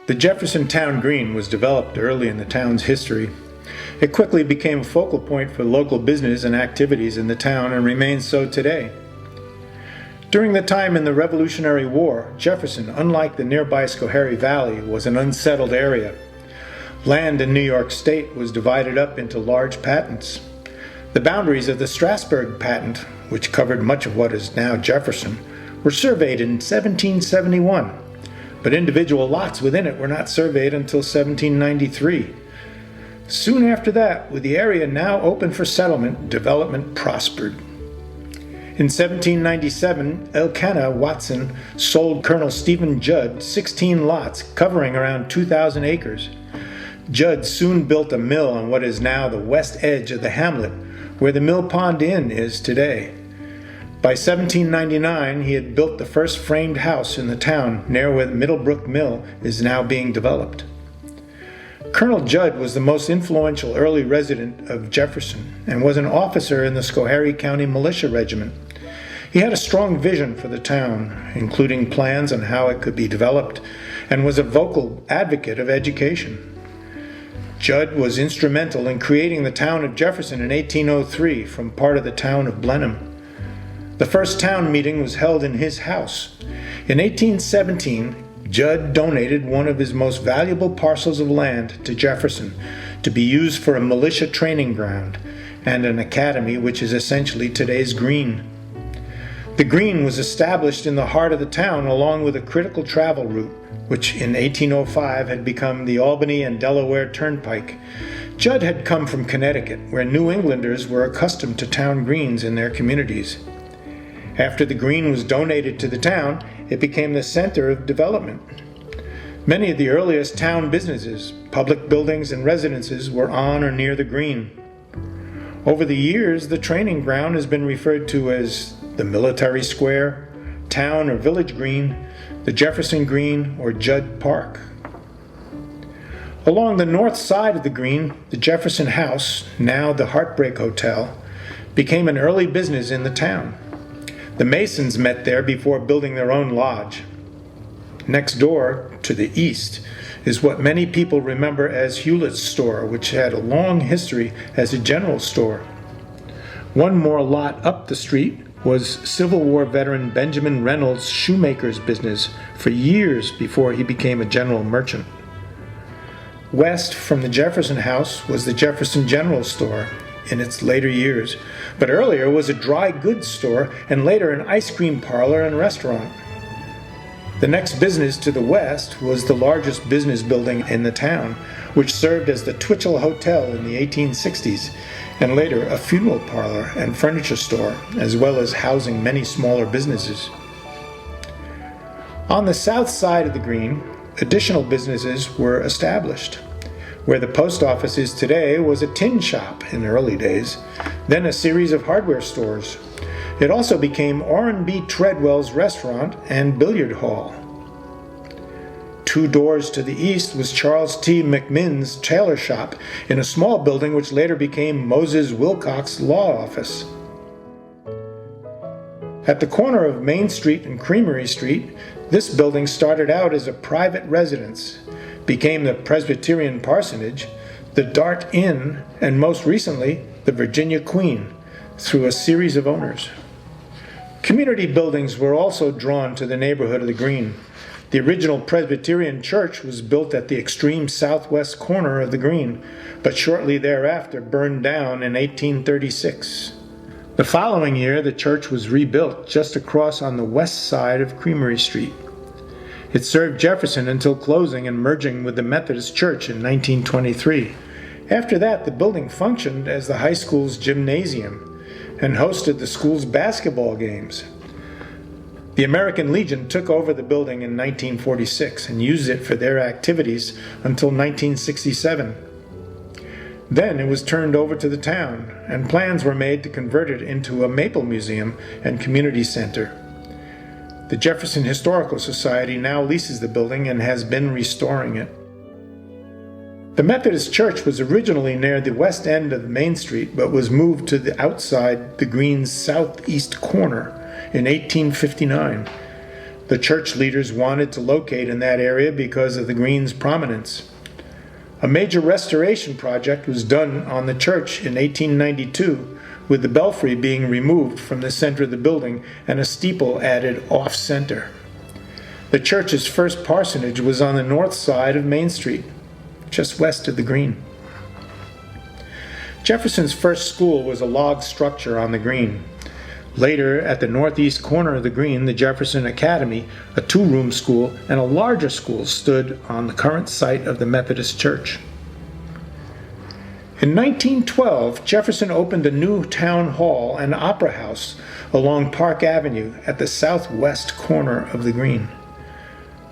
The Jefferson Town Green was developed early in the town's history. It quickly became a focal point for local business and activities in the town and remains so today. During the time in the Revolutionary War, Jefferson, unlike the nearby Schoharie Valley, was an unsettled area. Land in New York State was divided up into large patents. The boundaries of the Strasburg patent, which covered much of what is now Jefferson, were surveyed in 1771. But individual lots within it were not surveyed until 1793. Soon after that, with the area now open for settlement, development prospered. In 1797, Elkanah Watson sold Colonel Stephen Judd 16 lots covering around 2,000 acres. Judd soon built a mill on what is now the west edge of the hamlet, where the Mill Pond Inn is today. By 1799, he had built the first framed house in the town near where Middlebrook Mill is now being developed. Colonel Judd was the most influential early resident of Jefferson and was an officer in the Schoharie County Militia Regiment. He had a strong vision for the town, including plans on how it could be developed, and was a vocal advocate of education. Judd was instrumental in creating the town of Jefferson in 1803 from part of the town of Blenheim. The first town meeting was held in his house. In 1817, Judd donated one of his most valuable parcels of land to Jefferson to be used for a militia training ground and an academy, which is essentially today's green. The green was established in the heart of the town along with a critical travel route, which in 1805 had become the Albany and Delaware Turnpike. Judd had come from Connecticut, where New Englanders were accustomed to town greens in their communities. After the green was donated to the town, it became the center of development. Many of the earliest town businesses, public buildings, and residences were on or near the green. Over the years, the training ground has been referred to as the Military Square, Town or Village Green, the Jefferson Green, or Judd Park. Along the north side of the green, the Jefferson House, now the Heartbreak Hotel, became an early business in the town. The Masons met there before building their own lodge. Next door, to the east, is what many people remember as Hewlett's store, which had a long history as a general store. One more lot up the street was Civil War veteran Benjamin Reynolds' shoemaker's business for years before he became a general merchant. West from the Jefferson House was the Jefferson General Store in its later years, but earlier was a dry goods store and later an ice cream parlor and restaurant. The next business to the west was the largest business building in the town, which served as the Twitchell Hotel in the 1860s, and later a funeral parlor and furniture store, as well as housing many smaller businesses. On the south side of the green, additional businesses were established. Where the post office is today was a tin shop in the early days, then a series of hardware stores. It also became R&B Treadwell's restaurant and billiard hall. 2 doors to the east was Charles T. McMinn's tailor shop in a small building which later became Moses Wilcox Law Office. At the corner of Main Street and Creamery Street, this building started out as a private residence, became the Presbyterian Parsonage, the Dart Inn, and most recently, the Virginia Queen, through a series of owners. Community buildings were also drawn to the neighborhood of the green. The original Presbyterian church was built at the extreme southwest corner of the green, but shortly thereafter burned down in 1836. The following year, the church was rebuilt just across on the west side of Creamery Street. It served Jefferson until closing and merging with the Methodist Church in 1923. After that, the building functioned as the high school's gymnasium and hosted the school's basketball games. The American Legion took over the building in 1946 and used it for their activities until 1967. Then it was turned over to the town, and plans were made to convert it into a Maple Museum and Community Center. The Jefferson Historical Society now leases the building and has been restoring it. The Methodist Church was originally near the west end of Main Street, but was moved to the outside the green's southeast corner in 1859. The church leaders wanted to locate in that area because of the green's prominence. A major restoration project was done on the church in 1892, with the belfry being removed from the center of the building and a steeple added off-center. The church's first parsonage was on the north side of Main Street, just west of the green. Jefferson's first school was a log structure on the green. Later, at the northeast corner of the green, the Jefferson Academy, a two-room school, and a larger school stood on the current site of the Methodist Church. In 1912, Jefferson opened a new town hall and opera house along Park Avenue at the southwest corner of the green.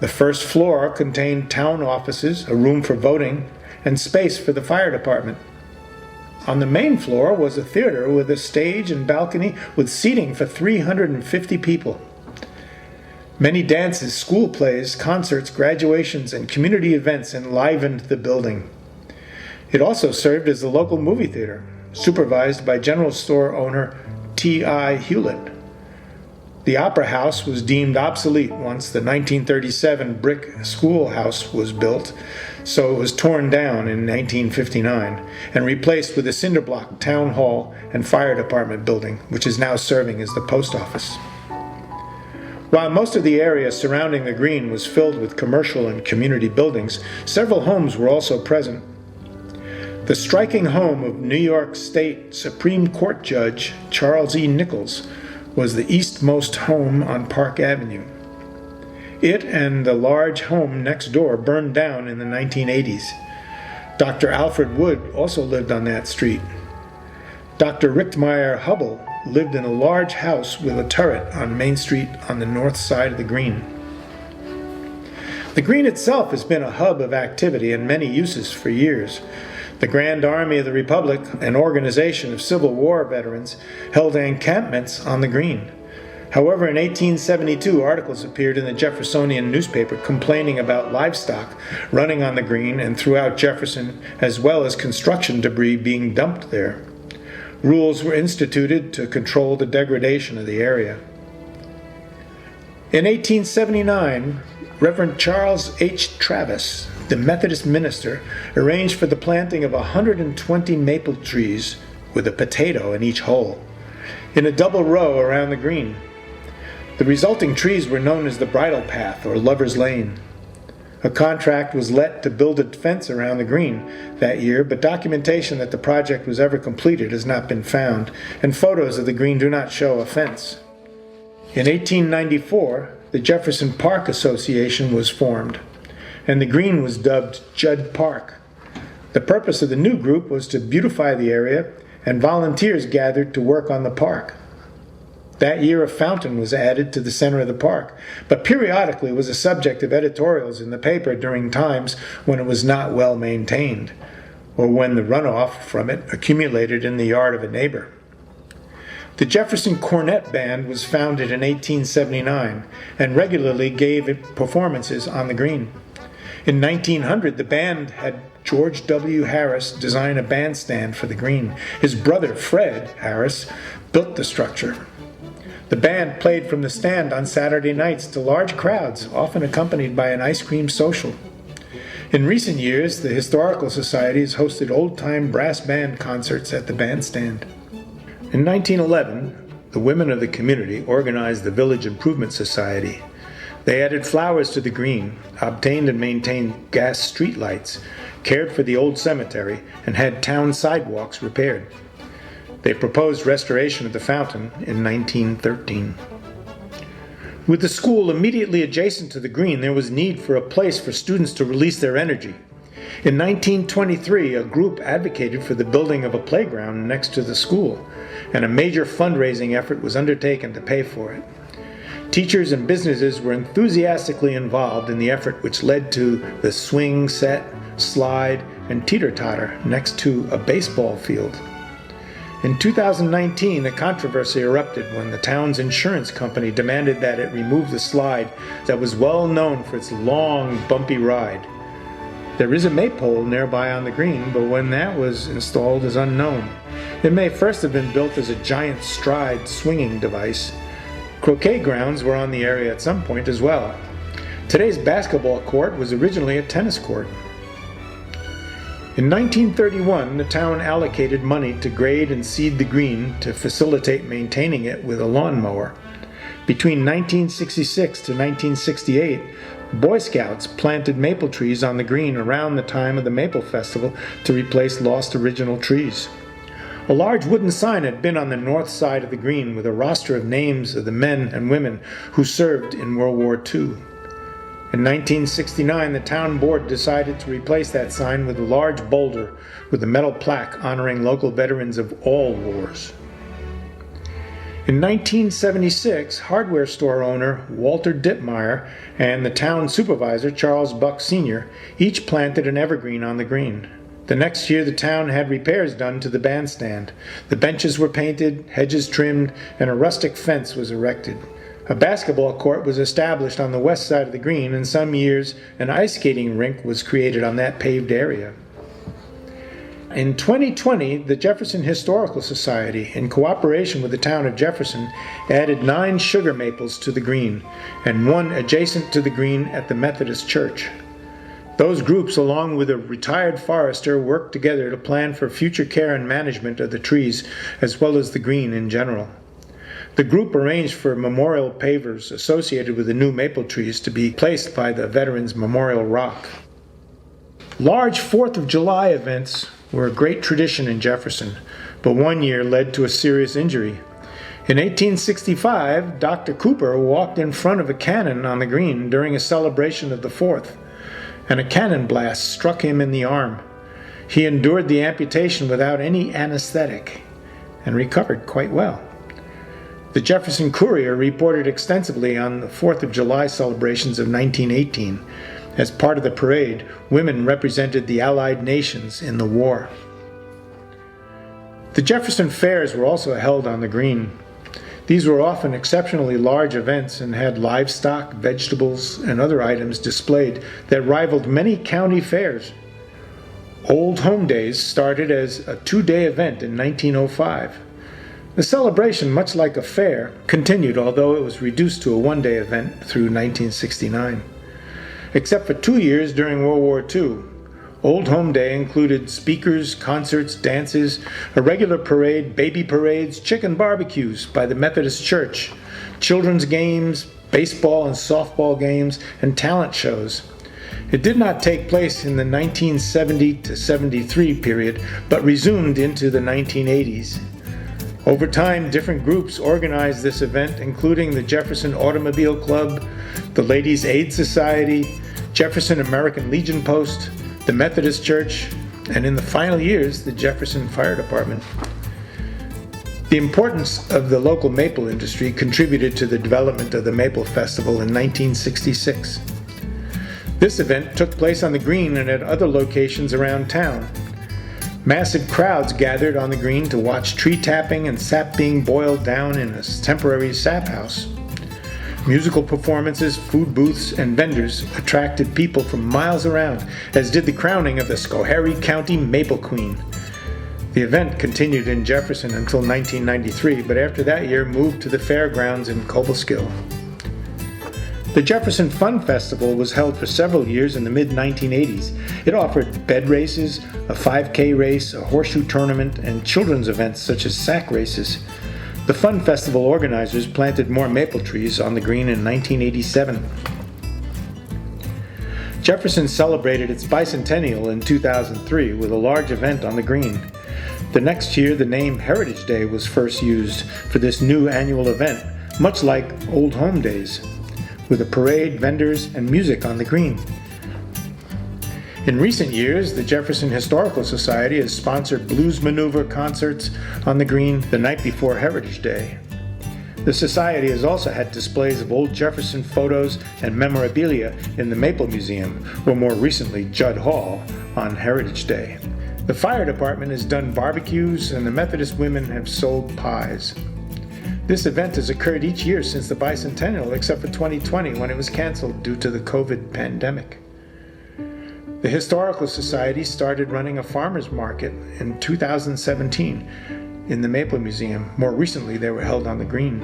The first floor contained town offices, a room for voting, and space for the fire department. On the main floor was a theater with a stage and balcony with seating for 350 people. Many dances, school plays, concerts, graduations, and community events enlivened the building. It also served as the local movie theater, supervised by general store owner T.I. Hewlett. The Opera House was deemed obsolete once the 1937 brick schoolhouse was built, so it was torn down in 1959 and replaced with a cinder block town hall and fire department building, which is now serving as the post office. While most of the area surrounding the green was filled with commercial and community buildings, several homes were also present. The striking home of New York State Supreme Court Judge Charles E. Nichols was the eastmost home on Park Avenue. It and the large home next door burned down in the 1980s. Dr. Alfred Wood also lived on that street. Dr. Richtmeier Hubble lived in a large house with a turret on Main Street on the north side of the green. The green itself has been a hub of activity and many uses for years. The Grand Army of the Republic, an organization of Civil War veterans, held encampments on the green. However, in 1872, articles appeared in the Jeffersonian newspaper complaining about livestock running on the green and throughout Jefferson, as well as construction debris being dumped there. Rules were instituted to control the degradation of the area. In 1879, Reverend Charles H. Travis, the Methodist minister, arranged for the planting of 120 maple trees with a potato in each hole, in a double row around the green. The resulting trees were known as the Bridle Path or Lover's Lane. A contract was let to build a fence around the green that year, but documentation that the project was ever completed has not been found, and photos of the green do not show a fence. In 1894, the Jefferson Park Association was formed, and the green was dubbed Judd Park. The purpose of the new group was to beautify the area, and volunteers gathered to work on the park. That year a fountain was added to the center of the park, but periodically was a subject of editorials in the paper during times when it was not well maintained, or when the runoff from it accumulated in the yard of a neighbor. The Jefferson Cornet Band was founded in 1879 and regularly gave performances on the green. In 1900, the band had George W. Harris design a bandstand for the green. His brother, Fred Harris, built the structure. The band played from the stand on Saturday nights to large crowds, often accompanied by an ice cream social. In recent years, the Historical Society has hosted old-time brass band concerts at the bandstand. In 1911, the women of the community organized the Village Improvement Society. They added flowers to the green, obtained and maintained gas streetlights, cared for the old cemetery, and had town sidewalks repaired. They proposed restoration of the fountain in 1913. With the school immediately adjacent to the green, there was need for a place for students to release their energy. In 1923, a group advocated for the building of a playground next to the school, and a major fundraising effort was undertaken to pay for it. Teachers and businesses were enthusiastically involved in the effort, which led to the swing set, slide, and teeter-totter next to a baseball field. In 2019, a controversy erupted when the town's insurance company demanded that it remove the slide that was well known for its long, bumpy ride. There is a maypole nearby on the green, but when that was installed is unknown. It may first have been built as a giant stride swinging device. Croquet grounds were on the area at some point as well. Today's basketball court was originally a tennis court. In 1931, the town allocated money to grade and seed the green to facilitate maintaining it with a lawnmower. Between 1966 to 1968, Boy Scouts planted maple trees on the green around the time of the Maple Festival to replace lost original trees. A large wooden sign had been on the north side of the green with a roster of names of the men and women who served in World War II. In 1969, the town board decided to replace that sign with a large boulder with a metal plaque honoring local veterans of all wars. In 1976, hardware store owner Walter Dittmeyer and the town supervisor Charles Buck Sr. each planted an evergreen on the green. The next year, the town had repairs done to the bandstand. The benches were painted, hedges trimmed, and a rustic fence was erected. A basketball court was established on the west side of the green. In some years, an ice skating rink was created on that paved area. In 2020, the Jefferson Historical Society, in cooperation with the town of Jefferson, added 9 sugar maples to the green and 1 adjacent to the green at the Methodist Church. Those groups, along with a retired forester, worked together to plan for future care and management of the trees as well as the green in general. The group arranged for memorial pavers associated with the new maple trees to be placed by the Veterans Memorial Rock. Large 4th of July events were a great tradition in Jefferson, but one year led to a serious injury. In 1865, Dr. Cooper walked in front of a cannon on the green during a celebration of the 4th, and a cannon blast struck him in the arm. He endured the amputation without any anesthetic and recovered quite well. The Jefferson Courier reported extensively on the 4th of July celebrations of 1918. As part of the parade, women represented the Allied nations in the war. The Jefferson fairs were also held on the green. These were often exceptionally large events and had livestock, vegetables, and other items displayed that rivaled many county fairs. Old Home Days started as a 2-day event in 1905. The celebration, much like a fair, continued, although it was reduced to a 1-day event through 1969. Except for 2 years during World War II, Old Home Day included speakers, concerts, dances, a regular parade, baby parades, chicken barbecues by the Methodist Church, children's games, baseball and softball games, and talent shows. It did not take place in the 1970 to 73 period, but resumed into the 1980s. Over time, different groups organized this event, including the Jefferson Automobile Club, the Ladies' Aid Society, Jefferson American Legion Post, the Methodist Church, and in the final years, the Jefferson Fire Department. The importance of the local maple industry contributed to the development of the Maple Festival in 1966. This event took place on the green and at other locations around town. Massive crowds gathered on the green to watch tree tapping and sap being boiled down in a temporary sap house. Musical performances, food booths, and vendors attracted people from miles around, as did the crowning of the Schoharie County Maple Queen. The event continued in Jefferson until 1993, but after that year moved to the fairgrounds in Cobleskill. The Jefferson Fun Festival was held for several years in the mid-1980s. It offered bed races, a 5K race, a horseshoe tournament, and children's events such as sack races. The Fun Festival organizers planted more maple trees on the green in 1987. Jefferson celebrated its bicentennial in 2003 with a large event on the green. The next year, the name Heritage Day was first used for this new annual event, much like Old Home Days, with a parade, vendors, and music on the green. In recent years, the Jefferson Historical Society has sponsored blues maneuver concerts on the green the night before Heritage Day. The Society has also had displays of old Jefferson photos and memorabilia in the Maple Museum, or more recently, Judd Hall, on Heritage Day. The Fire Department has done barbecues, and the Methodist women have sold pies. This event has occurred each year since the bicentennial, except for 2020 when it was canceled due to the COVID pandemic. The Historical Society started running a farmers market in 2017 in the Maple Museum. More recently, they were held on the green.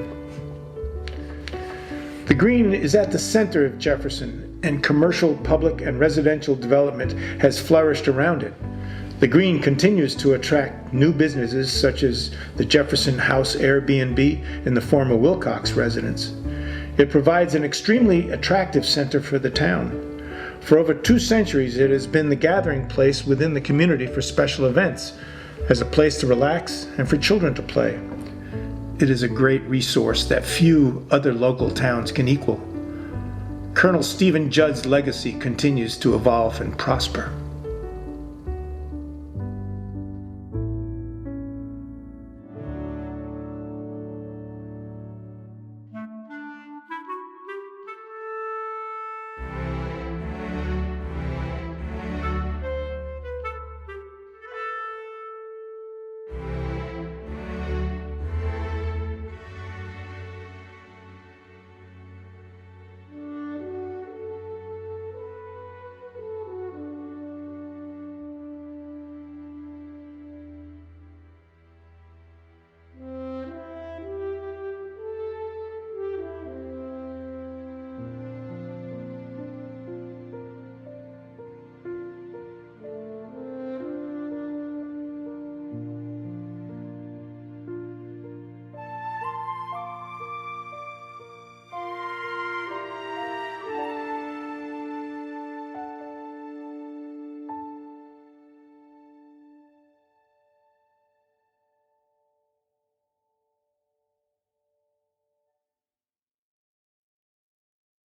The Green is at the center of Jefferson, and commercial, public, and residential development has flourished around it. The Green continues to attract new businesses such as the Jefferson House Airbnb in the former Wilcox residence. It provides an extremely attractive center for the town. For over 2 centuries, it has been the gathering place within the community for special events, as a place to relax and for children to play. It is a great resource that few other local towns can equal. Colonel Stephen Judd's legacy continues to evolve and prosper.